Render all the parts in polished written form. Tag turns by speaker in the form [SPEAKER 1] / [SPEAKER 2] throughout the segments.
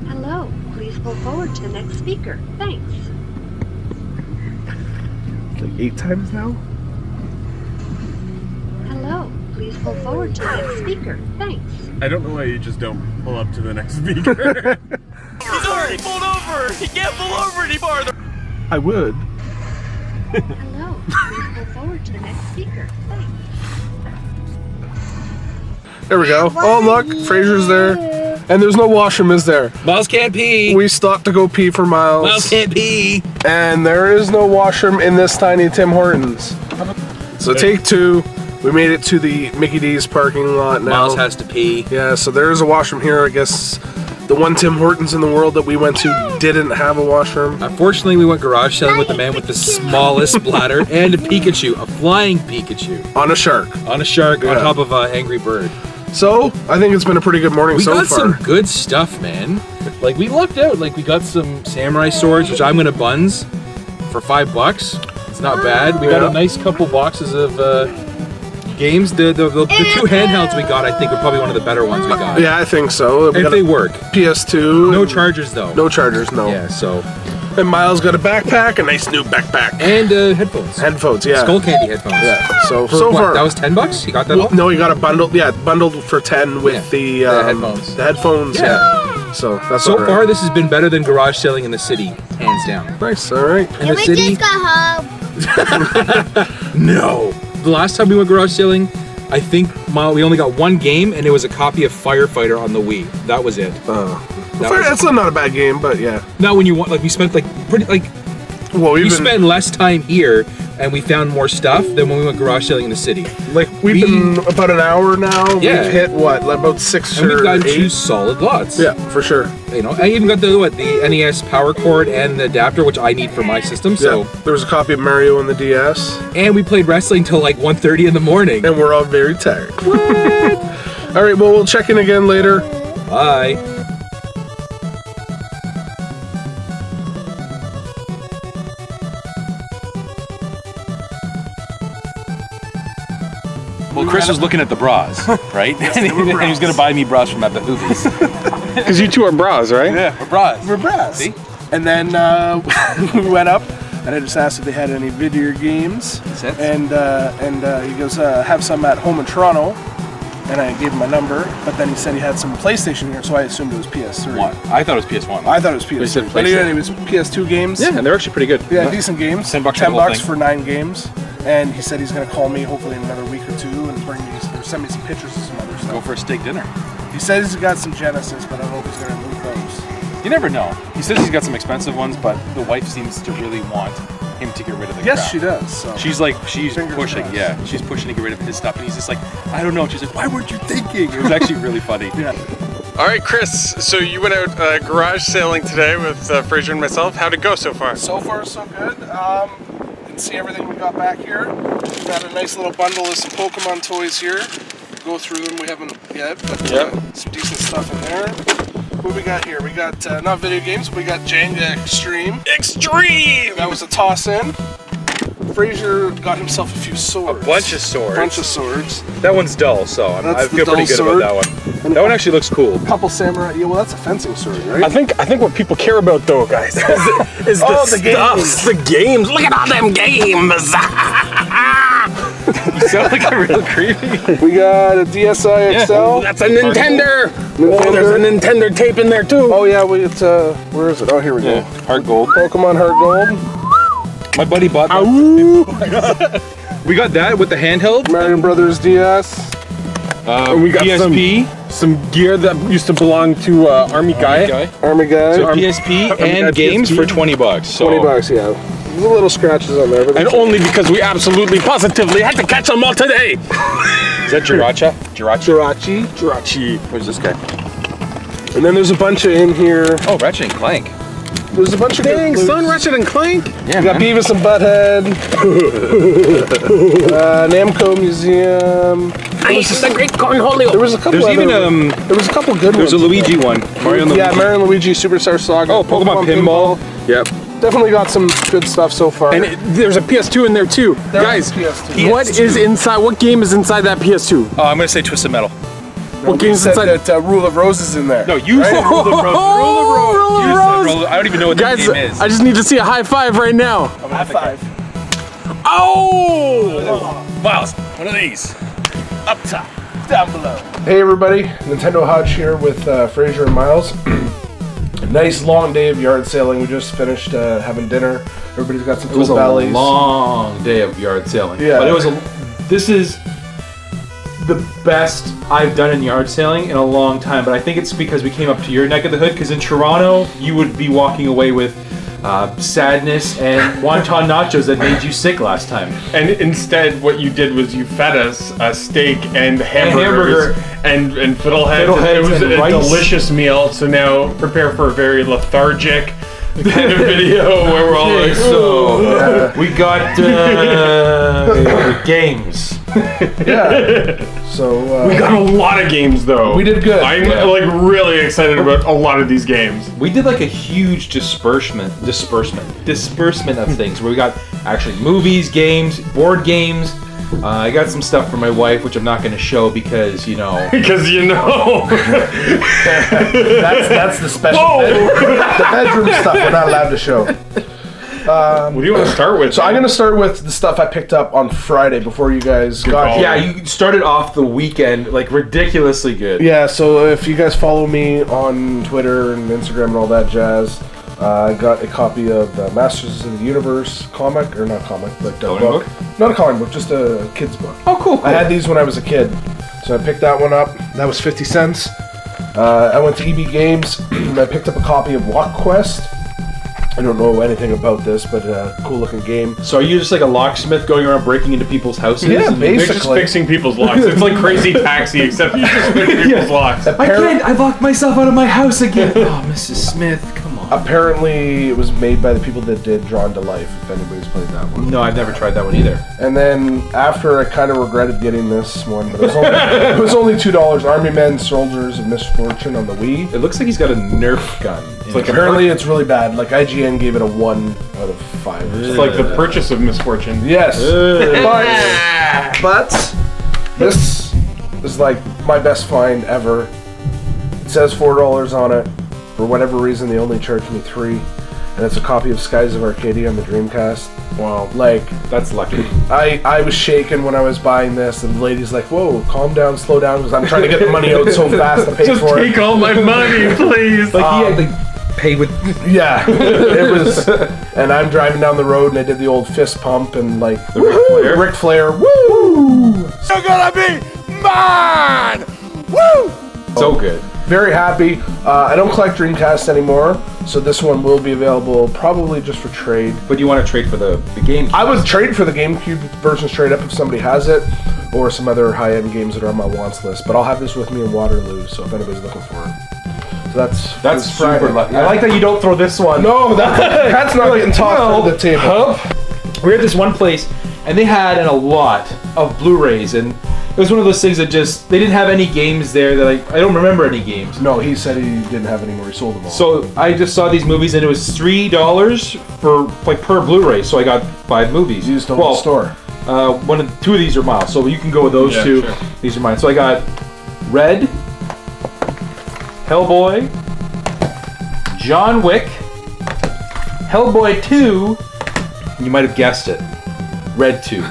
[SPEAKER 1] Hello, please pull forward to the next speaker. Thanks.
[SPEAKER 2] Like 8 times now?
[SPEAKER 1] Hello, please pull forward to the next speaker. Thanks.
[SPEAKER 3] I don't know why you just don't pull up to the next speaker.
[SPEAKER 4] He's already pulled over! He can't pull over anymore!
[SPEAKER 2] I would.
[SPEAKER 1] Hello, please pull forward to the next speaker. Thanks.
[SPEAKER 2] There we go. Oh look, Frazer's there. And there's no washroom, is there?
[SPEAKER 4] Myles can't pee!
[SPEAKER 2] We stopped to go pee for Myles.
[SPEAKER 4] Myles can't pee!
[SPEAKER 2] And there is no washroom in this tiny Tim Hortons. So take 2. We made it to the Mickey D's parking lot now.
[SPEAKER 4] Myles has to pee.
[SPEAKER 2] Yeah, so there is a washroom here. I guess the one Tim Hortons in the world that we went to didn't have a washroom.
[SPEAKER 4] Unfortunately, we went garage selling with the man with the smallest bladder and a Pikachu, a flying Pikachu.
[SPEAKER 2] On a shark.
[SPEAKER 4] On a shark on top of an angry bird.
[SPEAKER 2] So, I think it's been a pretty good morning so far.
[SPEAKER 4] We got some good stuff, man. Like, we lucked out. Like, we got some samurai swords, which I'm gonna buns for $5. It's not bad. We got a nice couple boxes of games. The 2 handhelds we got, I think, are probably one of the better ones we got.
[SPEAKER 2] Yeah, I think so.
[SPEAKER 4] If they work.
[SPEAKER 2] PS2.
[SPEAKER 4] No chargers, though.
[SPEAKER 2] No chargers, no.
[SPEAKER 4] Yeah, so.
[SPEAKER 2] And Myles got a backpack, a nice new backpack.
[SPEAKER 4] And headphones.
[SPEAKER 2] Headphones, yeah.
[SPEAKER 4] Skull candy headphones.
[SPEAKER 2] Yeah. So
[SPEAKER 4] what,
[SPEAKER 2] far.
[SPEAKER 4] That was $10? You got that all?
[SPEAKER 2] No, you got a bundle. Yeah, bundled for 10 with the
[SPEAKER 4] headphones.
[SPEAKER 2] The headphones, yeah. So that's
[SPEAKER 4] so far, this has been better than garage selling in the city, hands down.
[SPEAKER 2] Nice, all right.
[SPEAKER 4] In the city.
[SPEAKER 5] Just got home.
[SPEAKER 4] No. The last time we went garage selling, I think we only got 1 game, and it was a copy of Firefighter on the Wii. That was it.
[SPEAKER 2] That's not a bad game, but yeah.
[SPEAKER 4] Now, when you want, like, we spent we spent less time here, and we found more stuff than when we went garage selling in the city.
[SPEAKER 2] Like we've been about an hour now.
[SPEAKER 4] Yeah.
[SPEAKER 2] We've hit what, like about 6
[SPEAKER 4] and
[SPEAKER 2] or
[SPEAKER 4] we've gotten
[SPEAKER 2] 8?
[SPEAKER 4] 2 solid lots.
[SPEAKER 2] Yeah, for sure.
[SPEAKER 4] You know, I even got the NES power cord and the adapter, which I need for my system. So
[SPEAKER 2] there was a copy of Mario on the DS.
[SPEAKER 4] And we played wrestling till like 1:30 in the morning.
[SPEAKER 2] And we're all very tired. All right, well, we'll check in again later.
[SPEAKER 4] Bye.
[SPEAKER 6] Well, Chris was looking at the bras, right? And he was going to buy me bras from at the Hoovies.
[SPEAKER 2] Because you 2 are bras, right?
[SPEAKER 6] Yeah, we're bras.
[SPEAKER 2] We're bras.
[SPEAKER 6] See?
[SPEAKER 2] And then we went up, and I just asked if they had any video games.
[SPEAKER 6] Sets?
[SPEAKER 2] And he goes, have some at home in Toronto. And I gave him my number, but then he said he had some PlayStation here, so I assumed it was PS3.
[SPEAKER 6] I thought it was PS1.
[SPEAKER 2] I thought it was PS3. But anyway, it was PS2 games.
[SPEAKER 4] Yeah, and they're actually pretty good.
[SPEAKER 2] Yeah, decent games.
[SPEAKER 6] $10 for the
[SPEAKER 2] $10
[SPEAKER 6] whole thing.
[SPEAKER 2] for 9 games. And he said he's going to call me hopefully in another week or 2 and bring me, or send me some pictures of some other stuff.
[SPEAKER 6] Go for a steak dinner.
[SPEAKER 2] He says he's got some Genesis, but I don't know if he's going to move those.
[SPEAKER 6] You never know. He says he's got some expensive ones, but the wife seems to really want him to get rid of the crap.
[SPEAKER 2] Yes, she does. So.
[SPEAKER 6] She's
[SPEAKER 2] Fingers
[SPEAKER 6] pushing,
[SPEAKER 2] crossed.
[SPEAKER 6] yeah. She's pushing to get rid of his stuff, and he's just like, I don't know. She's like, why weren't you thinking? It was actually really funny.
[SPEAKER 2] Yeah.
[SPEAKER 3] All right, Chris, so you went out garage sailing today with Frazer and myself. How'd it go so far?
[SPEAKER 2] So far, so good. Didn't see everything we got back here. We got a nice little bundle of some Pokemon toys here. Go through them, we haven't yet, but some decent stuff in there. What we got here? We got, not video games, we got Jenga Extreme.
[SPEAKER 3] Extreme!
[SPEAKER 2] That was a toss-in. Frazer got himself a few swords.
[SPEAKER 4] A bunch of swords.
[SPEAKER 2] Bunch of swords.
[SPEAKER 4] That one's dull, so I feel pretty good about that one. That one actually looks cool.
[SPEAKER 2] A couple samurai. Yeah, well, that's a fencing sword, right?
[SPEAKER 7] I think what people care about though, guys, is the stuff, the games. Look at all them games.
[SPEAKER 6] You sound like a real creepy.
[SPEAKER 2] We got a DSi XL.
[SPEAKER 7] That's a Nintendo. Oh, there's a Nintendo tape in there too.
[SPEAKER 2] Oh yeah, it's where is it? Oh, here we go.
[SPEAKER 6] Heart gold.
[SPEAKER 2] Pokemon Heart Gold.
[SPEAKER 4] My buddy bought that. We got that with the handheld.
[SPEAKER 2] Mario Brothers DS.
[SPEAKER 7] And we got
[SPEAKER 4] PSP.
[SPEAKER 7] some gear that used to belong to Army Guy.
[SPEAKER 2] Army Guy.
[SPEAKER 4] So PSP and games for $20. So
[SPEAKER 2] $20, yeah. There's little scratches on there, but
[SPEAKER 7] And only because we absolutely positively had to catch them all today.
[SPEAKER 4] Is that Jirachi?
[SPEAKER 2] Jirachi.
[SPEAKER 4] Where's this guy?
[SPEAKER 2] And then there's a bunch of in here.
[SPEAKER 4] Oh, Ratchet and Clank.
[SPEAKER 2] There's a bunch of
[SPEAKER 7] Dang,
[SPEAKER 2] good
[SPEAKER 7] son, Ratchet and Clank.
[SPEAKER 4] Yeah,
[SPEAKER 2] we got Beavis and Butthead. Namco Museum.
[SPEAKER 7] Nice, the Great Cornholio.
[SPEAKER 2] There was a couple.
[SPEAKER 4] There's even
[SPEAKER 2] there was a couple good
[SPEAKER 4] there's
[SPEAKER 2] ones.
[SPEAKER 4] a Luigi one. Mario and Luigi.
[SPEAKER 2] Yeah, Mario and Luigi Superstar Saga.
[SPEAKER 4] Oh, Pokemon Pinball. Yep.
[SPEAKER 2] definitely got some good stuff so far.
[SPEAKER 7] And there's a PS2 in there too.
[SPEAKER 2] There
[SPEAKER 7] Guys,
[SPEAKER 2] is a PS2.
[SPEAKER 7] what is inside? What game is inside that PS2?
[SPEAKER 6] I'm gonna say Twisted Metal.
[SPEAKER 7] What game's
[SPEAKER 2] said
[SPEAKER 7] inside?
[SPEAKER 2] that Rule of Roses in there.
[SPEAKER 6] No, you said Rule of Rose.
[SPEAKER 7] Rule of
[SPEAKER 6] You
[SPEAKER 7] Rose.
[SPEAKER 6] said Rule. I don't even know what that
[SPEAKER 7] Guys,
[SPEAKER 6] game is.
[SPEAKER 7] I just need to see a high five right now.
[SPEAKER 2] High five.
[SPEAKER 7] Oh!
[SPEAKER 6] Myles, one of these. Up top, down below.
[SPEAKER 2] Hey everybody, Nintendo Hodge here with Frazer and Myles. Nice long day of yard sailing. We just finished having dinner. Everybody's got some
[SPEAKER 4] It was
[SPEAKER 2] full
[SPEAKER 4] a
[SPEAKER 2] bellies.
[SPEAKER 4] long day of yard sailing.
[SPEAKER 2] Yeah.
[SPEAKER 4] But it was this is the best I've done in yard sailing in a long time, but I think it's because we came up to your neck of the hood, because in Toronto, you would be walking away with sadness and wonton nachos that made you sick last time.
[SPEAKER 3] And instead, what you did was you fed us a steak and hamburgers and fiddleheads. It was
[SPEAKER 4] and
[SPEAKER 3] a
[SPEAKER 4] rice.
[SPEAKER 3] delicious meal. So now prepare for a very lethargic kind of video where we're all like,
[SPEAKER 4] So we got games.
[SPEAKER 2] Yeah. So
[SPEAKER 3] we got a lot of games though.
[SPEAKER 2] We did good.
[SPEAKER 3] I'm like really excited about a lot of these games.
[SPEAKER 4] We did like a huge disbursement of things where we got actually movies, games, board games. I got some stuff for my wife, which I'm not going to show because, you know.
[SPEAKER 3] Because you know.
[SPEAKER 2] that's the special the bedroom stuff we're not allowed to show.
[SPEAKER 3] What do you want to start with?
[SPEAKER 2] So I'm going to start with the stuff I picked up on Friday before you guys got here.
[SPEAKER 4] Yeah, you started off the weekend like ridiculously good.
[SPEAKER 2] Yeah, so if you guys follow me on Twitter and Instagram and all that jazz, I got a copy of the Masters of the Universe comic, or not comic, but book. Not a comic book, just a kid's book.
[SPEAKER 4] Oh, cool.
[SPEAKER 2] I had these when I was a kid, so I picked that one up. That was 50 cents. I went to EB Games, and I picked up a copy of Walk Quest. I don't know anything about this, but cool looking game.
[SPEAKER 4] So are you just like a locksmith going around breaking into people's houses?
[SPEAKER 2] Yeah,
[SPEAKER 4] and-
[SPEAKER 3] They're just
[SPEAKER 2] basically.
[SPEAKER 3] fixing people's locks. It's like Crazy Taxi, except you just fix people's locks.
[SPEAKER 4] I locked myself out of my house again. Oh, Mrs. Smith, come on.
[SPEAKER 2] Apparently, it was made by the people that did Drawn to Life, if anybody's played that one.
[SPEAKER 4] No, I've never tried that one either.
[SPEAKER 2] And then after, I kind of regretted getting this one, but it was only $2. Army Men, Soldiers of Misfortune on the Wii.
[SPEAKER 4] It looks like he's got a Nerf gun. It's
[SPEAKER 3] like
[SPEAKER 2] Apparently, it's really bad. Like IGN gave it a 1 out of 5.
[SPEAKER 3] It's like the purchase of misfortune.
[SPEAKER 2] Yes, but this is like my best find ever. It says $4 on it. For whatever reason, they only charged me $3, and it's a copy of Skies of Arcadia on the Dreamcast.
[SPEAKER 4] Wow,
[SPEAKER 2] Like,
[SPEAKER 4] that's lucky.
[SPEAKER 2] I was shaking when I was buying this, and the lady's like, "Whoa, calm down, slow down," because I'm trying to get the money out so fast to pay
[SPEAKER 3] Just
[SPEAKER 2] for
[SPEAKER 3] take
[SPEAKER 2] it.
[SPEAKER 3] all my money, please.
[SPEAKER 4] Like he had like pay with.
[SPEAKER 2] Yeah, it was. And I'm driving down the road, and I did the old fist pump and like
[SPEAKER 4] The Ric Flair?
[SPEAKER 2] Ric Flair, woo!
[SPEAKER 6] You're gonna be mine! Woo!
[SPEAKER 4] So good.
[SPEAKER 2] Very happy. I don't collect Dreamcast anymore, so this one will be available probably just for trade.
[SPEAKER 4] But you want to trade for the game?
[SPEAKER 2] I would trade for the GameCube version straight up if somebody has it, or some other high-end games that are on my wants list. But I'll have this with me in Waterloo, so if anybody's looking for it. So that's
[SPEAKER 4] super
[SPEAKER 2] Friday.
[SPEAKER 4] lucky. I like that you don't throw this one.
[SPEAKER 2] No, that's not getting tossed under the table.
[SPEAKER 4] We were at this one place, and they had a lot of Blu-rays, and it was one of those things that just, they didn't have any games there that I don't remember any games.
[SPEAKER 2] No, he said he didn't have any more. He sold them all.
[SPEAKER 4] So I just saw these movies, and it was $3 for like per Blu-ray. So I got 5 movies.
[SPEAKER 2] you just don't the store.
[SPEAKER 4] Two of these are Myles, so you can go with those two.
[SPEAKER 3] Sure.
[SPEAKER 4] These are mine. So I got Red, Hellboy, John Wick, Hellboy 2. You might have guessed it, Red 2.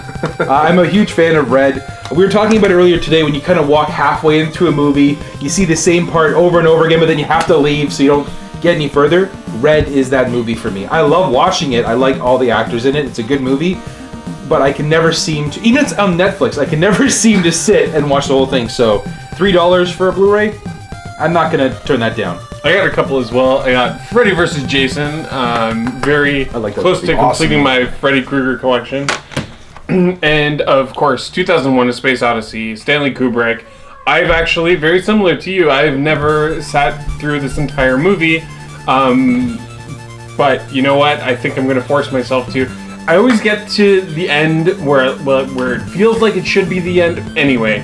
[SPEAKER 4] I'm a huge fan of Red. We were talking about it earlier today when you kind of walk halfway into a movie, you see the same part over and over again, but then you have to leave so you don't get any further. Red is that movie for me. I love watching it. I like all the actors in it. It's a good movie, but I can never seem to, even if it's on Netflix, I can never seem to sit and watch the whole thing. So $3 for a Blu-ray, I'm not going to turn that down.
[SPEAKER 3] I got a couple as well. I got Freddy vs. Jason. Very
[SPEAKER 4] like that
[SPEAKER 3] close
[SPEAKER 4] movie.
[SPEAKER 3] to completing my Freddy Krueger collection. And of course, 2001: A Space Odyssey, Stanley Kubrick. I've actually, very similar to you, I've never sat through this entire movie. But you know what? I think I'm going to force myself to. I always get to the end where it feels like it should be the end anyway.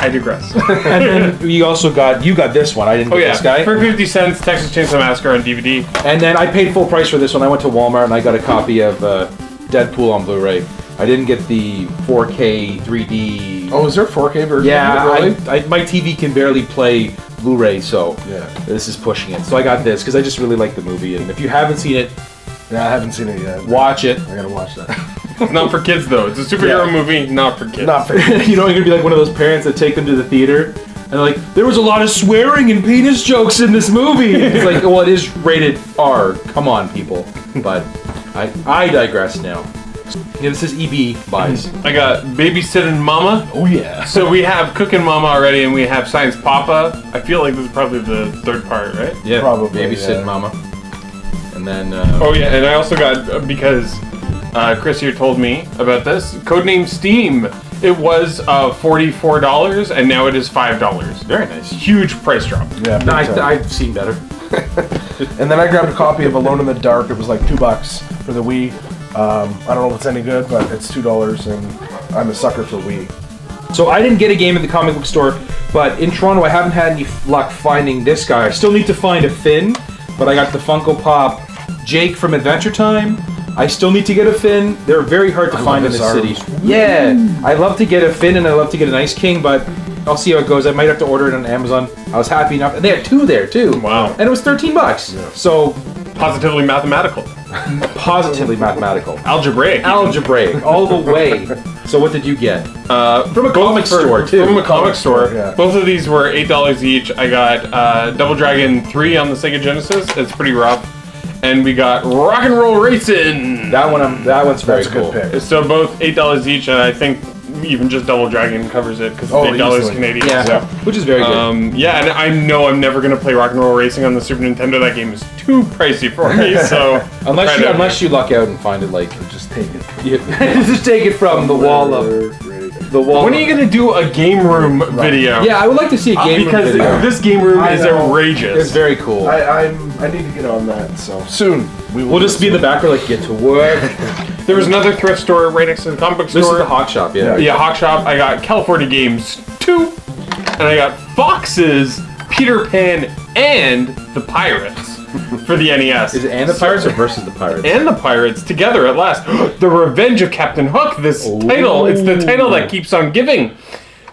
[SPEAKER 3] I digress.
[SPEAKER 4] And then you got this one. I didn't get this guy.
[SPEAKER 3] For 50 cents, Texas Chainsaw Massacre on DVD.
[SPEAKER 4] And then I paid full price for this one. I went to Walmart and I got a copy of Deadpool on Blu-ray. I didn't get the 4K 3D.
[SPEAKER 2] Oh, is there a 4K version?
[SPEAKER 4] Yeah,
[SPEAKER 2] really?
[SPEAKER 4] my TV can barely play Blu-ray, so
[SPEAKER 2] Yeah.
[SPEAKER 4] this is pushing it. So I got this because I just really like the movie. And if you haven't seen it,
[SPEAKER 2] Yeah, I haven't seen it yet.
[SPEAKER 4] watch it.
[SPEAKER 2] I gotta watch that.
[SPEAKER 3] Not for kids, though. It's a superhero
[SPEAKER 2] Yeah.
[SPEAKER 3] movie, not for kids.
[SPEAKER 2] Not for
[SPEAKER 4] You know, you're gonna be like one of those parents that take them to the theater and they're like, there was a lot of swearing and penis jokes in this movie. It's like, well, it is rated R. Come on, people. But I digress now. Yeah, this is EB buys.
[SPEAKER 3] I got Babysitting Mama.
[SPEAKER 2] Oh yeah.
[SPEAKER 3] So we have Cooking Mama already, and we have Science Papa. I feel like this is probably the third part, right?
[SPEAKER 4] Yeah,
[SPEAKER 2] Probably,
[SPEAKER 4] babysitting
[SPEAKER 2] yeah.
[SPEAKER 4] mama. And then
[SPEAKER 3] Oh yeah, and I also got, because Chris here told me about this, Codename Steam. It was $44, and now it is $5.
[SPEAKER 4] very nice.
[SPEAKER 3] Huge price drop.
[SPEAKER 2] Yeah. big time.
[SPEAKER 4] I've seen better.
[SPEAKER 2] And then I grabbed a copy of Alone in the Dark. It was like $2 for the Wii. I don't know if it's any good, but it's $2, and I'm a sucker for Wii.
[SPEAKER 4] So I didn't get a game at the comic book store, but in Toronto I haven't had any luck finding this guy. I still need to find a Finn, but I got the Funko Pop Jake from Adventure Time. I still need to get a Finn. They're very hard to find in
[SPEAKER 2] his
[SPEAKER 4] the city.
[SPEAKER 2] arms.
[SPEAKER 4] Yeah, I love to get a Finn and I love to get an Ice King, but I'll see how it goes. I might have to order it on Amazon. I was happy enough, and they had 2 there too.
[SPEAKER 3] Wow.
[SPEAKER 4] And it was $13. So
[SPEAKER 3] Positively mathematical.
[SPEAKER 4] positively mathematical.
[SPEAKER 3] Algebraic.
[SPEAKER 4] Algebraic, all the way. So what did you get? From a comic store too.
[SPEAKER 3] From a comic store.
[SPEAKER 2] yeah.
[SPEAKER 3] Both of these were $8 each. I got Double Dragon 3 on the Sega Genesis. It's pretty rough. And we got Rock and Roll Racing.
[SPEAKER 4] That one's very
[SPEAKER 2] That's a good
[SPEAKER 4] cool.
[SPEAKER 2] pick.
[SPEAKER 3] So both $8 each, and I think even just Double Dragon covers it because it's
[SPEAKER 2] Oh,
[SPEAKER 3] $8
[SPEAKER 2] easily.
[SPEAKER 3] Canadian.
[SPEAKER 4] Yeah,
[SPEAKER 3] So.
[SPEAKER 4] which is very good.
[SPEAKER 3] Yeah, and I know I'm never gonna play Rock and Roll Racing on the Super Nintendo. That game is too pricey for me. So
[SPEAKER 4] Unless you luck out and find it like
[SPEAKER 2] Just take it.
[SPEAKER 4] just take it from the wall of the wall.
[SPEAKER 3] when are you gonna do a game room video?
[SPEAKER 4] Yeah, I would like to see a game
[SPEAKER 3] because
[SPEAKER 4] room video.
[SPEAKER 3] this game room
[SPEAKER 2] I
[SPEAKER 3] is
[SPEAKER 2] know.
[SPEAKER 3] outrageous.
[SPEAKER 4] It's very cool.
[SPEAKER 2] I need to get on that. So soon we will.
[SPEAKER 4] We'll just be in the background like get to work.
[SPEAKER 3] There was another thrift store right next to the comic book store.
[SPEAKER 4] This is the Hawk Shop, yeah.
[SPEAKER 3] Yeah, Hawk Shop. I got California Games 2, and I got Fox's Peter Pan and the Pirates for the NES.
[SPEAKER 4] Is it and the Pirates or versus the Pirates?
[SPEAKER 3] And the Pirates together at last. The Revenge of Captain Hook. This title. It's the title that keeps on giving.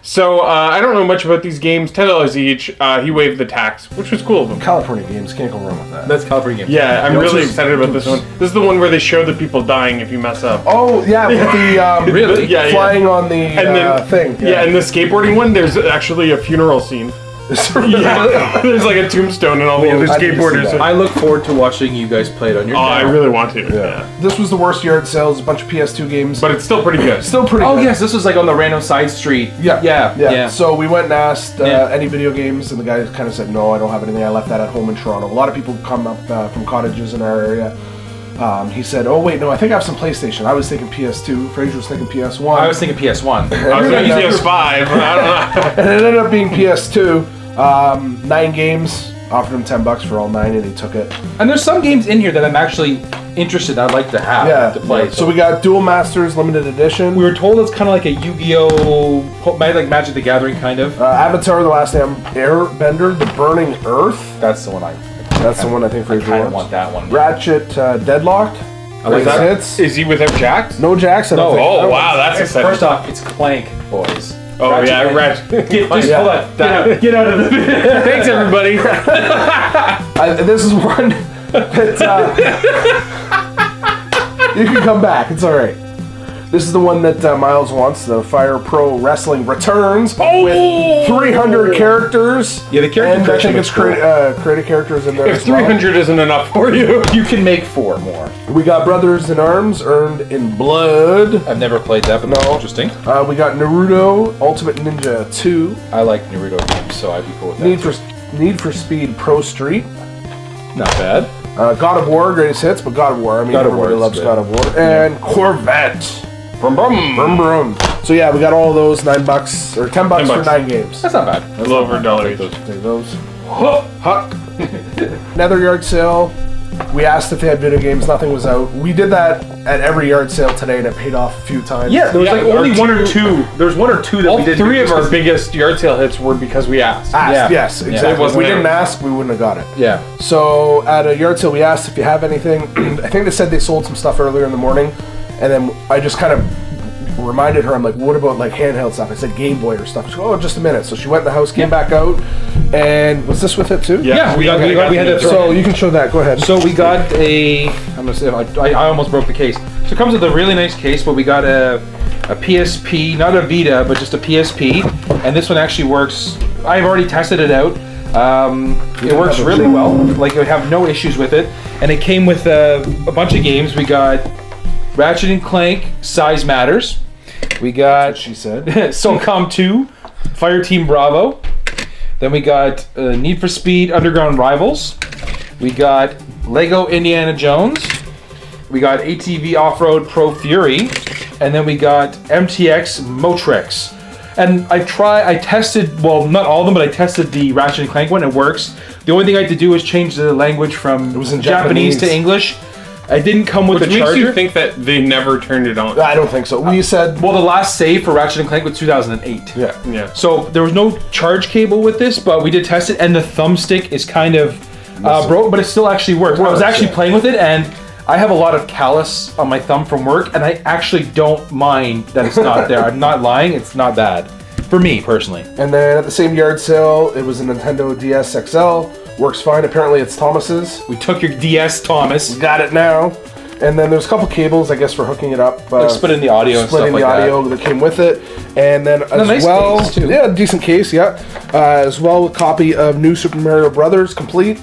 [SPEAKER 3] So I don't know much about these games. $10 each. He waived the tax, which was cool of him.
[SPEAKER 2] California Games, can't go wrong with that.
[SPEAKER 4] That's California Games.
[SPEAKER 3] Yeah, I'm
[SPEAKER 2] You know,
[SPEAKER 3] really
[SPEAKER 2] just-
[SPEAKER 3] excited about this one. This is the one where they show the people dying if you mess up.
[SPEAKER 2] Oh yeah, with the
[SPEAKER 4] Really?
[SPEAKER 3] Yeah,
[SPEAKER 2] flying on the
[SPEAKER 3] And then
[SPEAKER 2] thing.
[SPEAKER 3] Yeah, and the skateboarding one, there's actually a funeral scene. Yeah, there's like a tombstone and all the other
[SPEAKER 2] I didn't see
[SPEAKER 3] skateboarders.
[SPEAKER 2] that.
[SPEAKER 4] I look forward to watching you guys play it on your
[SPEAKER 3] Oh, I
[SPEAKER 4] channel.
[SPEAKER 3] really want to. Yeah.
[SPEAKER 2] This was the worst yard sales. A bunch of PS2 games,
[SPEAKER 3] But it's still pretty good.
[SPEAKER 2] still pretty.
[SPEAKER 4] Oh
[SPEAKER 2] good.
[SPEAKER 4] yes, this was like on the random side street. Yeah.
[SPEAKER 2] So we went and asked
[SPEAKER 4] Yeah.
[SPEAKER 2] any video games, and the guy kind of said, "No, I don't have anything. I left that at home in Toronto." A lot of people come up from cottages in our area. He said, "Oh wait, no, I think I have some PlayStation." I was thinking PS2. Fraser was thinking PS1.
[SPEAKER 4] I was thinking PS1.
[SPEAKER 3] I was thinking PS5. I don't know.
[SPEAKER 2] and it ended up being PS2. 9 games. Offered him $10 for all 9, and he took it.
[SPEAKER 4] And there's some games in here that I'm actually interested. I'd like to have to play.
[SPEAKER 2] So we got Duel Masters Limited Edition.
[SPEAKER 4] We were told it's kind of like a Yu-Gi-Oh, like Magic the Gathering kind of.
[SPEAKER 2] Avatar: The Last Airbender, The Burning Earth.
[SPEAKER 4] That's the one
[SPEAKER 2] That's the one I think
[SPEAKER 4] I
[SPEAKER 2] Fraser
[SPEAKER 4] kind of
[SPEAKER 2] wants.
[SPEAKER 4] want that one.
[SPEAKER 2] Ratchet Deadlocked.
[SPEAKER 4] I like
[SPEAKER 2] Greatest
[SPEAKER 4] that.
[SPEAKER 2] Hits.
[SPEAKER 3] Is he without Jax?
[SPEAKER 2] No Jax. I don't
[SPEAKER 4] No.
[SPEAKER 2] think.
[SPEAKER 3] Oh, wow, that's exciting.
[SPEAKER 4] First off, it's Clank, boys.
[SPEAKER 3] Oh,
[SPEAKER 4] Ratchet
[SPEAKER 3] yeah,
[SPEAKER 4] Man.
[SPEAKER 3] Ratchet.
[SPEAKER 4] Just
[SPEAKER 2] Yeah.
[SPEAKER 4] hold on. Get out of the.
[SPEAKER 3] Thanks, everybody.
[SPEAKER 2] This is one that you can come back. It's all right. This is the one that Myles wants. The Fire Pro Wrestling returns with 300 characters.
[SPEAKER 4] Yeah, the character
[SPEAKER 2] and I
[SPEAKER 4] creation
[SPEAKER 2] think it's
[SPEAKER 4] looks
[SPEAKER 2] creative characters in there.
[SPEAKER 3] If
[SPEAKER 2] as well.
[SPEAKER 3] 300 isn't enough for you.
[SPEAKER 4] You can make 4 more.
[SPEAKER 2] We got Brothers in Arms, Earned in Blood.
[SPEAKER 4] I've never played that, but that's
[SPEAKER 2] No.
[SPEAKER 4] interesting.
[SPEAKER 2] We got Naruto Ultimate Ninja 2.
[SPEAKER 4] I like Naruto games, so I'd be cool with that.
[SPEAKER 2] Need for Speed Pro Street.
[SPEAKER 4] Not bad.
[SPEAKER 2] God of War, Greatest Hits, but God of War. I mean,
[SPEAKER 4] God of War
[SPEAKER 2] everybody
[SPEAKER 4] is
[SPEAKER 2] loves
[SPEAKER 4] good.
[SPEAKER 2] God of War. And Corvette.
[SPEAKER 3] Brum, brum.
[SPEAKER 2] Brum brum. So yeah, we got all of those $9 or $10 for
[SPEAKER 3] $10.
[SPEAKER 2] 9 games.
[SPEAKER 4] That's not bad.
[SPEAKER 3] A little over $1 each.
[SPEAKER 2] Take those. Huck. Another yard sale. We asked if they had video games. Nothing was out. We did that at every yard sale today, and it paid off a few times.
[SPEAKER 4] Yeah, there was like only
[SPEAKER 3] our
[SPEAKER 4] one or two. There was one or two that
[SPEAKER 3] All
[SPEAKER 4] we did.
[SPEAKER 3] three of our biggest yard sale hits were because we asked.
[SPEAKER 2] Asked,
[SPEAKER 4] Yeah.
[SPEAKER 2] yes,
[SPEAKER 4] Yeah.
[SPEAKER 2] exactly.
[SPEAKER 3] It
[SPEAKER 2] If
[SPEAKER 3] wasn't
[SPEAKER 2] we didn't
[SPEAKER 3] out.
[SPEAKER 2] ask, we wouldn't have got it.
[SPEAKER 4] Yeah.
[SPEAKER 2] So at a yard sale, we asked if you have anything. I think they said they sold some stuff earlier in the morning, and then I just kind of reminded her. I'm like, what about like handheld stuff? I said Game Boy or stuff. She goes, oh, just a minute. So she went in the house, came back out, and was this with it too?
[SPEAKER 4] Yeah, we had that.
[SPEAKER 2] So you can show that. Go ahead.
[SPEAKER 4] So we got I'm gonna say I almost broke the case. So it comes with a really nice case, but we got a PSP, not a Vita, but just a PSP, and this one actually works. I've already tested it out. It works really well. Like I have no issues with it, and it came with a bunch of games. We got Ratchet and Clank, Size Matters. We got
[SPEAKER 2] she said.
[SPEAKER 4] SOCOM 2, Fireteam Bravo. Then we got Need for Speed Underground Rivals. We got Lego Indiana Jones. We got ATV Off-Road Pro Fury. And then we got MTX Motrex. And I tested, well, not all of them, but I tested the Ratchet and Clank one. It works. The only thing I had to do was change the language from
[SPEAKER 2] in
[SPEAKER 4] Japanese to English. I didn't come with
[SPEAKER 3] Which
[SPEAKER 4] the
[SPEAKER 3] makes
[SPEAKER 4] charger.
[SPEAKER 3] you think that they never turned it on.
[SPEAKER 2] I don't think so. We said.
[SPEAKER 4] Well, the last save for Ratchet and Clank was 2008.
[SPEAKER 2] Yeah.
[SPEAKER 3] Yeah.
[SPEAKER 4] So there was no charge cable with this, but we did test it, and the thumbstick is kind of broke, but it still actually works. I was actually playing with it, and I have a lot of callus on my thumb from work, and I actually don't mind that it's not there. I'm not lying; it's not bad for me personally.
[SPEAKER 2] And then at the same yard sale, it was a Nintendo DS XL. Works fine. Apparently, it's Thomas's.
[SPEAKER 4] We took your DS, Thomas.
[SPEAKER 2] Got it now. And then there's a couple cables, I guess, for hooking it up.
[SPEAKER 4] Like splitting the audio and stuff
[SPEAKER 2] splitting
[SPEAKER 4] like
[SPEAKER 2] the
[SPEAKER 4] that.
[SPEAKER 2] audio that came with it. And then as
[SPEAKER 4] nice
[SPEAKER 2] well,
[SPEAKER 4] case, too.
[SPEAKER 2] yeah, decent case, yeah. As well, a copy of New Super Mario Brothers complete.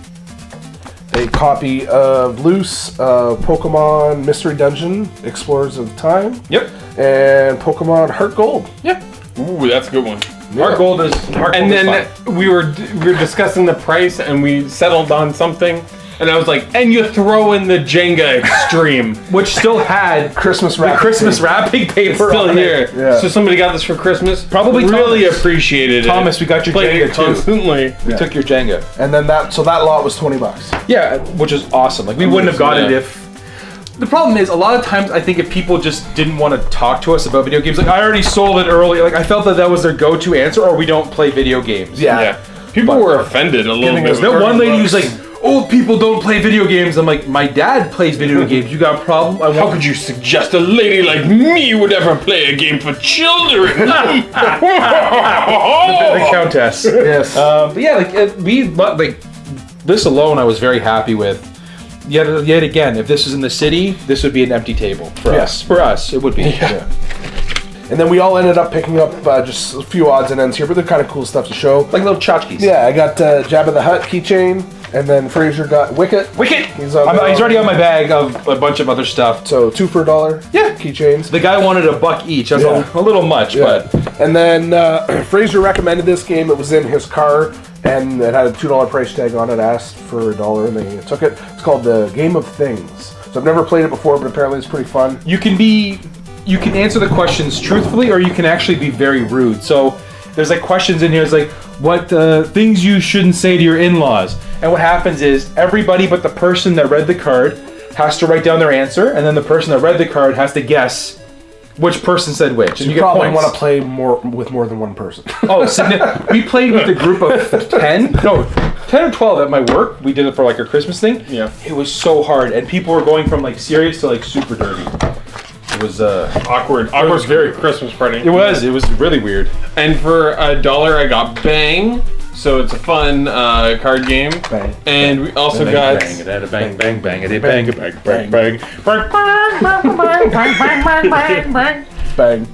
[SPEAKER 2] A copy of Loose, Pokemon Mystery Dungeon, Explorers of Time.
[SPEAKER 4] Yep.
[SPEAKER 2] And Pokemon Heart Gold.
[SPEAKER 4] Yep.
[SPEAKER 3] Ooh, that's a good one.
[SPEAKER 4] Heart Gold is.
[SPEAKER 3] And then we were discussing the price, and we settled on something. And I was like, and you throw in the Jenga Extreme.
[SPEAKER 4] which still had
[SPEAKER 2] Christmas
[SPEAKER 4] the
[SPEAKER 2] wrapping
[SPEAKER 4] Christmas
[SPEAKER 2] tape.
[SPEAKER 4] wrapping paper
[SPEAKER 3] Still
[SPEAKER 4] on
[SPEAKER 3] here.
[SPEAKER 4] it.
[SPEAKER 2] Yeah.
[SPEAKER 3] So somebody got this for Christmas.
[SPEAKER 4] Probably
[SPEAKER 3] really
[SPEAKER 4] Thomas.
[SPEAKER 3] appreciated it.
[SPEAKER 4] Thomas, we got your
[SPEAKER 3] Playing
[SPEAKER 4] Jenga
[SPEAKER 3] it
[SPEAKER 4] too.
[SPEAKER 3] constantly.
[SPEAKER 4] We took your Jenga.
[SPEAKER 2] And then that lot was $20.
[SPEAKER 4] Yeah, which is awesome. Like we wouldn't have got it
[SPEAKER 3] Yeah.
[SPEAKER 4] if. The problem is, a lot of times I think if people just didn't want to talk to us about video games, like I already sold it early. Like I felt that was their go-to answer, or we don't play video games.
[SPEAKER 2] Yeah.
[SPEAKER 3] Yeah. People were offended a little
[SPEAKER 2] Giving
[SPEAKER 3] bit.
[SPEAKER 2] us
[SPEAKER 4] That one lady
[SPEAKER 2] $30.
[SPEAKER 4] was like, "Old people don't play video games." I'm like, "My dad plays video games. You got a problem?"
[SPEAKER 3] How could you suggest a lady like me would ever play a game for children?
[SPEAKER 4] the Countess?
[SPEAKER 2] Yes.
[SPEAKER 4] But yeah, like this alone, I was very happy with. Yet again, if this was in the city, this would be an empty table for
[SPEAKER 2] Yeah.
[SPEAKER 4] us. For us, it would be.
[SPEAKER 2] Yeah. And then we all ended up picking up just a few odds and ends here, but they're kind of cool stuff to show.
[SPEAKER 4] Like little tchotchkes.
[SPEAKER 2] Yeah, I got Jabba the Hutt keychain, and then Frazer got Wicket.
[SPEAKER 4] Wicket!
[SPEAKER 2] He's
[SPEAKER 4] He's,
[SPEAKER 2] on
[SPEAKER 4] he's already on my bag of a bunch of other stuff.
[SPEAKER 2] So 2 for $1.
[SPEAKER 4] Yeah.
[SPEAKER 2] Keychains.
[SPEAKER 4] The guy wanted $1 each. That's
[SPEAKER 2] Yeah.
[SPEAKER 4] a little much,
[SPEAKER 2] Yeah.
[SPEAKER 4] but
[SPEAKER 2] And then Frazer recommended this game. It was in his car, and it had a $2 price tag on it. Asked for $1, and they took it. It's called the Game of Things. So I've never played it before, but apparently it's pretty fun.
[SPEAKER 4] you can answer the questions truthfully, or you can actually be very rude. So there's like questions in here. It's like, what things you shouldn't say to your in-laws. And what happens is everybody but the person that read the card has to write down their answer, and then the person that read the card has to guess which person said which. And
[SPEAKER 2] You
[SPEAKER 4] get
[SPEAKER 2] probably
[SPEAKER 4] points.
[SPEAKER 2] want to play with more than one person.
[SPEAKER 4] Oh, we played with a group of 10. No, 10 or 12 at my work. We did it for like our Christmas thing.
[SPEAKER 3] Yeah.
[SPEAKER 4] It was so hard, and people were going from like serious to like super dirty. It was
[SPEAKER 3] Awkward. Awkward very Christmas party.
[SPEAKER 4] It was really weird.
[SPEAKER 3] And for $1, I got Bang. So it's a fun card game.
[SPEAKER 2] Bang.
[SPEAKER 3] And we also got.
[SPEAKER 4] bang, bang, bang, bang, bang, bang, bang, bang.
[SPEAKER 2] Bang.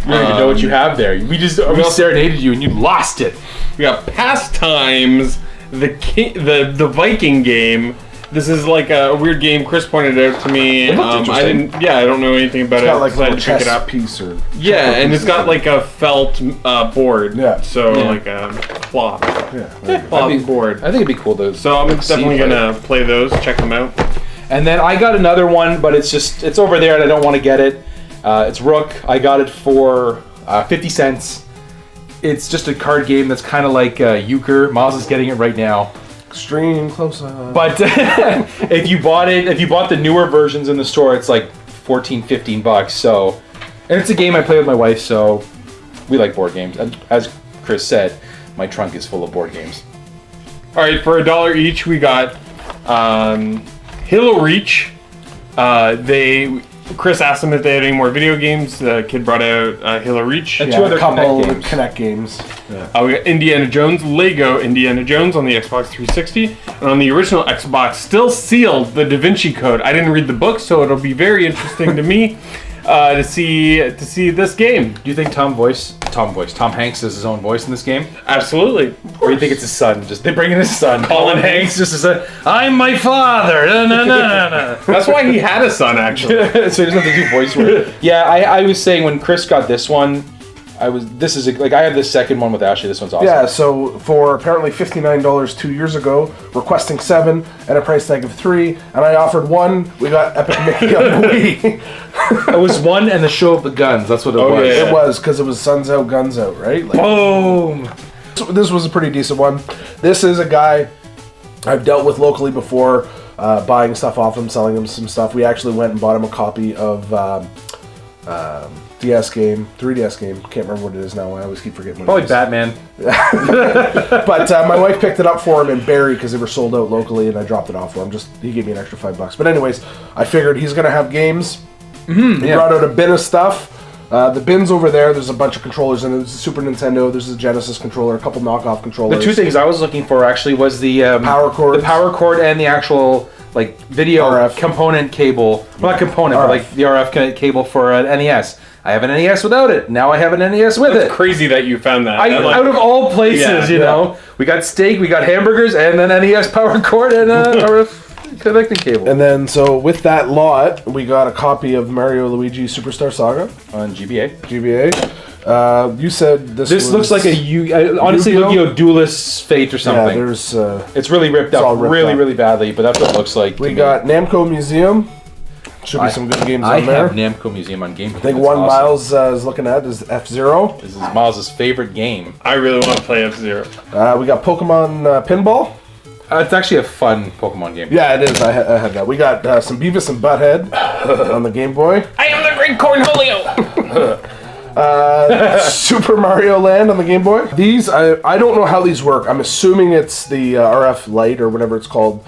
[SPEAKER 4] You don't even know what you have there. We serenaded you and you lost it.
[SPEAKER 3] We got Pastimes, the Viking game. This is like a weird game. Chris pointed it out to me.
[SPEAKER 4] It looked interesting.
[SPEAKER 3] I don't know anything about
[SPEAKER 2] It's
[SPEAKER 3] it.
[SPEAKER 2] got like a
[SPEAKER 3] so I had
[SPEAKER 2] little
[SPEAKER 3] to pick it
[SPEAKER 2] chess
[SPEAKER 3] up.
[SPEAKER 2] piece or
[SPEAKER 3] Yeah, and it's got like a felt board.
[SPEAKER 2] Yeah.
[SPEAKER 3] So
[SPEAKER 4] Yeah.
[SPEAKER 3] like a cloth.
[SPEAKER 2] yeah.
[SPEAKER 3] Cloth board.
[SPEAKER 4] I think it'd be cool to.
[SPEAKER 3] So I'm definitely gonna play those. Check them out.
[SPEAKER 4] And then I got another one, but it's over there and I don't want to get it. It's Rook. I got it for 50 cents. It's just a card game that's kind of like Euchre. Myles is getting it right now.
[SPEAKER 2] Extreme close up.
[SPEAKER 4] But if you bought the newer versions in the store, it's like $14-15. So, and it's a game I play with my wife, so we like board games. And as Chris said, my trunk is full of board games.
[SPEAKER 3] All right, for $1 each, we got Halo Reach. Chris asked them if they had any more video games. The kid brought out Halo Reach.
[SPEAKER 4] And two other
[SPEAKER 2] couple
[SPEAKER 4] Kinect games.
[SPEAKER 2] games.
[SPEAKER 3] We got Indiana Jones, Lego Indiana Jones on the Xbox 360. And on the original Xbox, still sealed, the Da Vinci Code. I didn't read the book, so it'll be very interesting to me to see this game.
[SPEAKER 4] Do you think Tom Hanks is his own voice in this game?
[SPEAKER 3] Absolutely.
[SPEAKER 4] Or you think it's his son? Just they bring in his son, Colin Hanks, just to say, "I'm my father."
[SPEAKER 3] That's why he had a son, actually.
[SPEAKER 4] So he doesn't have to do voice work. Yeah, I was saying when Chris got this one, I have the second one with Ashley. This one's awesome.
[SPEAKER 2] Yeah, so for apparently $59 2 years ago, requesting 7 and a price tag of 3, and I offered 1. We got Epic Mickey on the Wii.
[SPEAKER 4] It was 1 and the show of the guns. That's what it was.
[SPEAKER 2] Yeah. It was because it was Suns Out, Guns Out, right? Like,
[SPEAKER 4] boom.
[SPEAKER 2] So this was a pretty decent one. This is a guy I've dealt with locally before, buying stuff off him, selling him some stuff. We actually went and bought him a copy of 3DS game. Can't remember what it is now. I always keep forgetting what
[SPEAKER 4] Probably
[SPEAKER 2] it is.
[SPEAKER 4] Batman.
[SPEAKER 2] But my wife picked it up for him in Barrie because they were sold out locally, and I dropped it off for him. He gave me an extra $5. But anyways, I figured he's gonna have games. He brought out a bin of stuff. The bin's over there. There's a bunch of controllers in it. There's a Super Nintendo. There's a Genesis controller. A couple knockoff controllers.
[SPEAKER 4] The two things I was looking for actually was the
[SPEAKER 2] power cord,
[SPEAKER 4] and the actual like video
[SPEAKER 2] RF
[SPEAKER 4] component cable. Well, not component, but like the RF cable for an NES. I have an NES without it. Now I have an NES with it.
[SPEAKER 3] Crazy that you found that.
[SPEAKER 4] Out of all places, you know, we got steak, we got hamburgers, and then NES power cord and RF connecting cable.
[SPEAKER 2] And then, so with that lot, we got a copy of Mario Luigi Superstar Saga
[SPEAKER 4] on GBA.
[SPEAKER 2] You said this
[SPEAKER 4] looks like honestly Yu-Gi-Oh! Duelist Fate or something.
[SPEAKER 2] Yeah, there's.
[SPEAKER 4] It's really ripped up, really badly, but that's what it looks like.
[SPEAKER 2] We got Namco Museum. Should be some good games on there.
[SPEAKER 4] I have Namco Museum on GameCube.
[SPEAKER 2] I think one Myles is looking at is F-Zero.
[SPEAKER 4] This is Miles' favorite game.
[SPEAKER 3] I really want to play F-Zero.
[SPEAKER 2] We got Pokemon Pinball.
[SPEAKER 4] It's actually a fun Pokemon game.
[SPEAKER 2] Yeah, it is. I had that. We got some Beavis and Butthead on the Game Boy.
[SPEAKER 3] I am the Great Cornholio!
[SPEAKER 2] Super Mario Land on the Game Boy. These, I don't know how these work. I'm assuming it's the RF Lite or whatever it's called.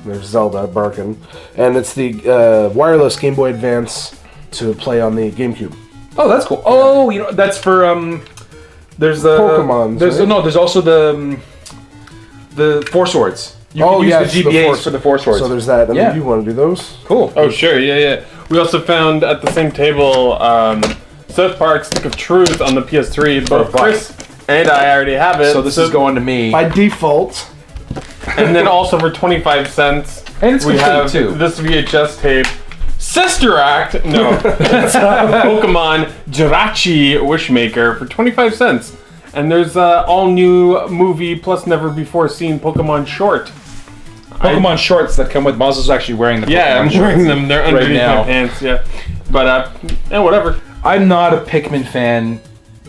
[SPEAKER 2] There's Zelda barking, and it's the wireless Game Boy Advance to play on the GameCube.
[SPEAKER 4] Oh, that's cool. Oh, you know, that's for there's the
[SPEAKER 2] Pokemon.
[SPEAKER 4] There's also the Four Swords. You can use the GBAs for the Four Swords.
[SPEAKER 2] So there's that. You want to do those?
[SPEAKER 4] Cool.
[SPEAKER 3] Oh, sure. Yeah. We also found at the same table South Park Stick of Truth on the PS3. Both Chris and I already have it.
[SPEAKER 4] So this is going to me.
[SPEAKER 2] By default.
[SPEAKER 3] And then also for 25 cents,
[SPEAKER 4] and it's
[SPEAKER 3] we have
[SPEAKER 4] too.
[SPEAKER 3] This VHS tape. Sister Act? No. It's Pokemon Jirachi Wishmaker for 25 cents. And there's all new movie plus never before seen Pokemon short.
[SPEAKER 4] Pokemon shorts that come with Miles is actually wearing the Pokemon
[SPEAKER 3] I'm wearing them. They're underneath my pants, yeah. But, whatever.
[SPEAKER 4] I'm not a Pikmin fan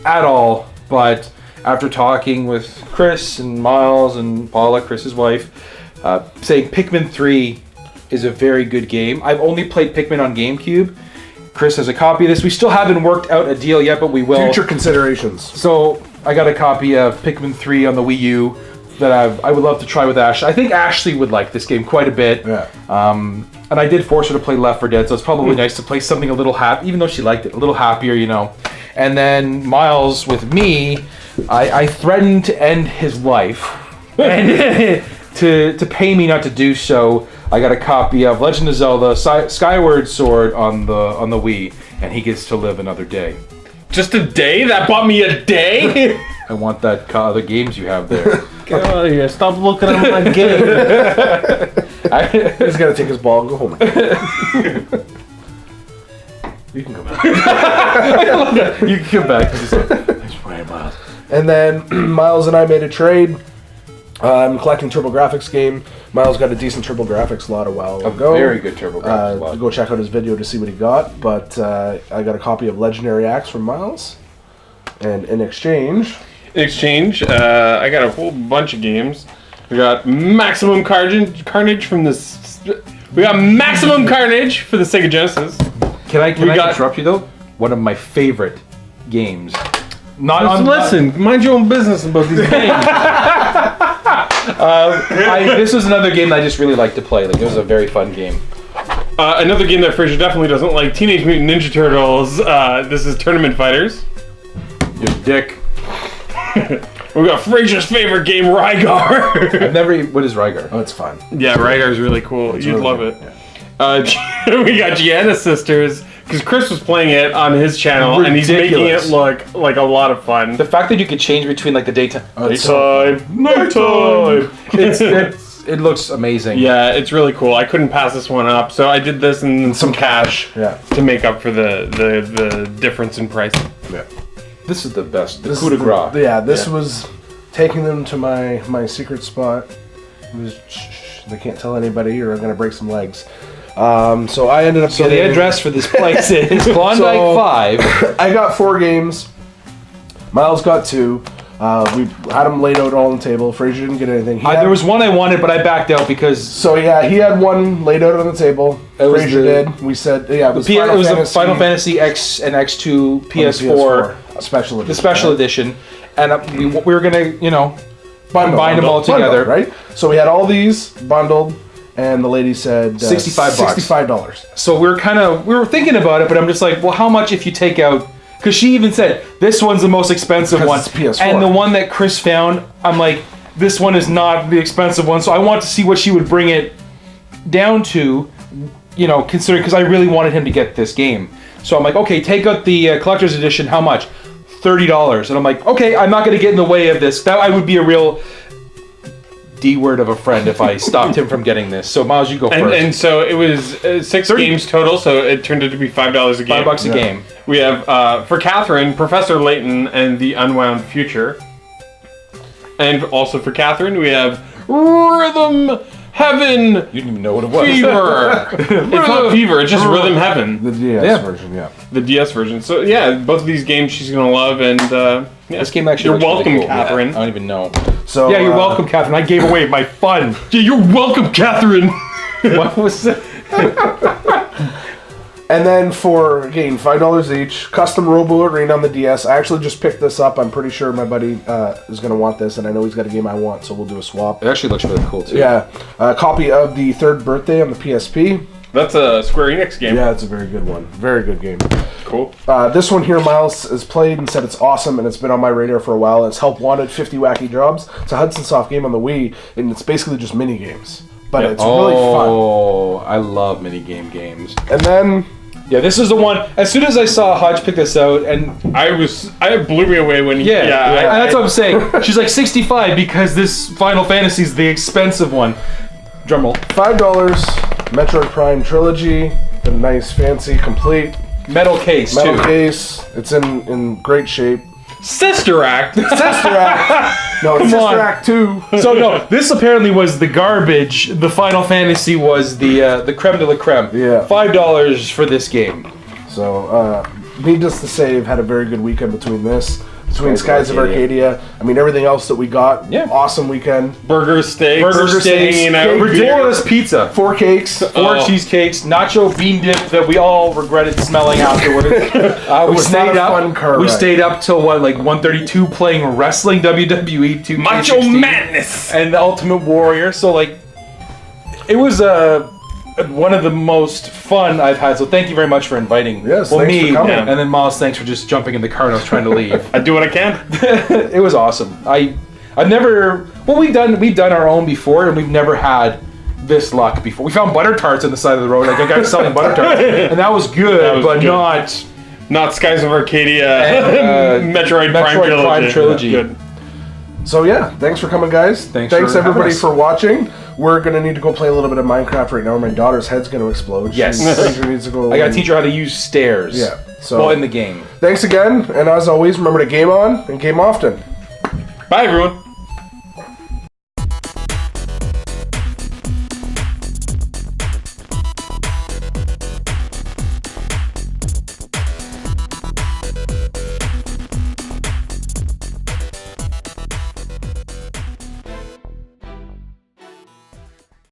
[SPEAKER 4] at all, but after talking with Chris and Miles and Paula, Chris's wife, saying Pikmin 3 is a very good game. I've only played Pikmin on GameCube. Chris has a copy of this. We still haven't worked out a deal yet, but we will.
[SPEAKER 2] Future considerations.
[SPEAKER 4] So I got a copy of Pikmin 3 on the Wii U that I would love to try with Ashley. I think Ashley would like this game quite a bit.
[SPEAKER 2] Yeah.
[SPEAKER 4] And I did force her to play Left 4 Dead, so it's probably nice to play something a little happy, even though she liked it, a little happier, you know. And then Miles with me, I threatened to end his life, and to pay me not to do so, I got a copy of Legend of Zelda Skyward Sword on the Wii, and he gets to live another day.
[SPEAKER 3] Just a day? That bought me a day?
[SPEAKER 4] I want that other games you have there.
[SPEAKER 3] Get out of here. Stop looking at my game.
[SPEAKER 2] He's got to take his ball and go home. You can go back.
[SPEAKER 4] You can come back. Thanks for playing, Miles.
[SPEAKER 2] And then Miles and I made a trade. I'm collecting TurboGrafx game. Miles got a decent TurboGrafx lot a while ago.
[SPEAKER 4] Very good TurboGrafx lot.
[SPEAKER 2] Go check out his video to see what he got. But I got a copy of Legendary Axe from Miles. And in exchange...
[SPEAKER 3] I got a whole bunch of games. We got Maximum Carnage from the. We got Maximum Carnage for the Sega Genesis.
[SPEAKER 4] Can I interrupt you though? One of my favorite games.
[SPEAKER 3] Listen, mind your own business about these games.
[SPEAKER 4] This was another game that I just really like to play. Like, it was a very fun game.
[SPEAKER 3] Another game that Frazer definitely doesn't like, Teenage Mutant Ninja Turtles. This is Tournament Fighters.
[SPEAKER 4] You dick.
[SPEAKER 3] We got Frazer's favorite game, Rygar.
[SPEAKER 4] I've never. What is Rygar?
[SPEAKER 2] Oh, it's fun.
[SPEAKER 3] Yeah, Rygar's really cool. You'd
[SPEAKER 2] really
[SPEAKER 3] love
[SPEAKER 2] good.
[SPEAKER 3] it. We got Gianna Sisters, because Chris was playing it on his channel, and he's making it look like a lot of fun.
[SPEAKER 4] The fact that you could change between like the daytime,
[SPEAKER 3] nighttime.
[SPEAKER 4] It looks amazing.
[SPEAKER 3] Yeah, it's really cool. I couldn't pass this one up, so I did this and some cash to make up for the difference in price.
[SPEAKER 2] Yeah.
[SPEAKER 4] This is the best. The coup de grace.
[SPEAKER 2] This was taking them to my secret spot. It was, they can't tell anybody or I'm going to break some legs. So I ended up
[SPEAKER 4] getting... the address for this place is Klondike 5.
[SPEAKER 2] I got 4 games. Myles got 2. We had them laid out all on the table. Frazer didn't get anything.
[SPEAKER 4] There was one I wanted, but I backed out because...
[SPEAKER 2] So yeah, he had one laid out on the table. Frazer did. We said, it was
[SPEAKER 4] the Final Fantasy X and X2 PS4
[SPEAKER 2] special edition.
[SPEAKER 4] The special edition. And we were going to, combine them all together.
[SPEAKER 2] Right? So we had all these bundled, and the lady said
[SPEAKER 4] $65.
[SPEAKER 2] $65.
[SPEAKER 4] So we were thinking about it, but I'm just like, well, how much if you take out... Because she even said, this one's the most expensive one.
[SPEAKER 2] It's PS4.
[SPEAKER 4] And the one that Chris found, I'm like, this one is not the expensive one. So I want to see what she would bring it down to, considering, because I really wanted him to get this game. So I'm like, okay, take out the collector's edition. How much? $30. And I'm like, okay, I'm not going to get in the way of this. That I would be a real D-word of a friend if I stopped him from getting this. So Myles, you go first.
[SPEAKER 3] And so it was 6 games total, so it turned out to be $5 a game.
[SPEAKER 4] $5 a game.
[SPEAKER 3] We have, for Catherine, Professor Layton and the Unwound Future. And also for Catherine, we have Rhythm Heaven.
[SPEAKER 4] You didn't even know what it was.
[SPEAKER 3] Fever. It's not Fever, it's just Rhythm Heaven.
[SPEAKER 2] The DS version,
[SPEAKER 3] The DS version. So yeah, both of these games she's going to love, and
[SPEAKER 4] this game actually
[SPEAKER 3] you're welcome,
[SPEAKER 4] really cool.
[SPEAKER 3] Catherine.
[SPEAKER 4] Yeah, I don't even know.
[SPEAKER 2] So
[SPEAKER 4] yeah, you're welcome, Catherine. I gave away my fun.
[SPEAKER 3] Yeah, you're welcome, Catherine.
[SPEAKER 4] What was it?
[SPEAKER 2] And then for, again, $5 each, custom Robo Arena on the DS. I actually just picked this up. I'm pretty sure my buddy is going to want this, and I know he's got a game I want, so we'll do a swap.
[SPEAKER 4] It actually looks really cool, too.
[SPEAKER 2] Yeah. A copy of the Third Birthday on the PSP.
[SPEAKER 3] That's a Square Enix game.
[SPEAKER 2] Yeah, it's a very good one. Very good game.
[SPEAKER 3] Cool.
[SPEAKER 2] This one here, Myles has played and said it's awesome, and it's been on my radar for a while. It's Help Wanted 50 Wacky Jobs. It's a Hudson Soft game on the Wii, and it's basically just mini games. But it's really fun.
[SPEAKER 4] Oh, I love mini games.
[SPEAKER 2] And then...
[SPEAKER 4] Yeah, this is the one. As soon as I saw Hodge pick this out, and
[SPEAKER 3] it blew me away when he.
[SPEAKER 4] That's what I'm saying. She's like 65 because this Final Fantasy is the expensive one. Drumroll.
[SPEAKER 2] $5. Metroid Prime Trilogy. The nice, fancy, complete
[SPEAKER 4] metal case.
[SPEAKER 2] Case. It's in great shape.
[SPEAKER 3] Sister Act.
[SPEAKER 2] Sister Act. No, it's Sister Act 2.
[SPEAKER 4] So no, this apparently was the garbage. The Final Fantasy was the creme de la creme.
[SPEAKER 2] Yeah.
[SPEAKER 4] $5 for this game.
[SPEAKER 2] So, needless to say, I've had a very good weekend between Skies of Arcadia. I mean, everything else that we got.
[SPEAKER 4] Yeah.
[SPEAKER 2] Awesome weekend.
[SPEAKER 3] Burger steaks.
[SPEAKER 4] Ridiculous pizza.
[SPEAKER 2] 4 cakes.
[SPEAKER 4] 4 cheesecakes. Nacho bean dip that we all regretted smelling afterwards. We stayed up till what, like 1:32 playing wrestling WWE 2K16.
[SPEAKER 3] Macho Madness.
[SPEAKER 4] And the Ultimate Warrior. So like, it was one of the most fun I've had. So thank you very much for inviting
[SPEAKER 2] me. For coming.
[SPEAKER 4] And then Myles, thanks for just jumping in the car and I was trying to leave.
[SPEAKER 3] I do what I can.
[SPEAKER 4] It was awesome. I've never. Well, we've done our own before, and we've never had this luck before. We found butter tarts on the side of the road, like a guy selling butter tarts, and that was good,
[SPEAKER 3] not Skies of Arcadia and Metroid Prime Trilogy.
[SPEAKER 4] Good.
[SPEAKER 2] So yeah, thanks for coming, guys. Thanks everybody for watching. We're gonna need to go play a little bit of Minecraft right now. My daughter's head's gonna explode.
[SPEAKER 4] Yes.
[SPEAKER 2] Needs to go.
[SPEAKER 4] I gotta teach her how to use stairs.
[SPEAKER 2] Yeah. So
[SPEAKER 4] in the game.
[SPEAKER 2] Thanks again, and as always, remember to game on and game often.
[SPEAKER 3] Bye, everyone.